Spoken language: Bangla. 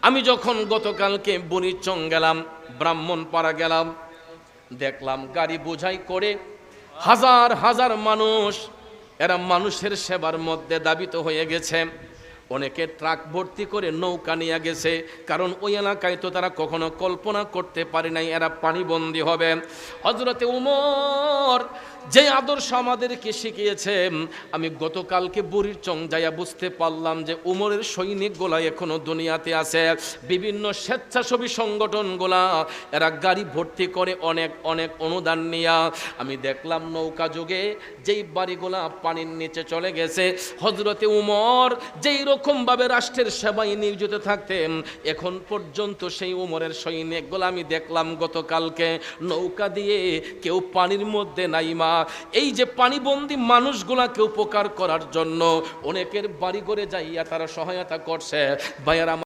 আমি যখন গতকালকে বুড়িচং গেলাম, ব্রাহ্মণপাড়া গেলাম, দেখলাম গাড়ি বোঝাই করে হাজার হাজার মানুষ, এরা মানুষের সেবার মধ্যে দাবিত হয়ে গেছে। অনেকে ট্রাক ভর্তি করে নৌকা নিয়ে গেছে, কারণ ওই এলাকায় তো তারা কখনো কল্পনা করতে পারে নাই এরা পানিবন্দী হবে। হযরতে উমর যে আদর্শ আমাদেরকে শিখিয়েছে, আমি গতকালকে বুড়িচং যাইয়া বুঝতে পারলাম যে উমরের সৈনিকগুলা এখনো দুনিয়াতে আছে। বিভিন্ন স্বেচ্ছাসেবী সংগঠনগুলা এরা গাড়ি ভর্তি করে অনেক অনেক অনুদান নিয়া। আমি দেখলাম নৌকা যুগে যেই বাড়িগুলা পানির নিচে চলে গেছে, হযরতে উমর যেই রকমভাবে রাষ্ট্রের সেবায় নিয়োজিত থাকতেন, এখন পর্যন্ত সেই উমরের সৈনিকগুলা আমি দেখলাম গতকালকে নৌকা দিয়ে কেউ পানির মধ্যে নাইমা এই যে পানিবন্দী মানুষগুলাকে উপকার করার জন্য অনেকের বাড়ি ঘরে যাইয়া তারা সহায়তা করছে। ভাইয়ারা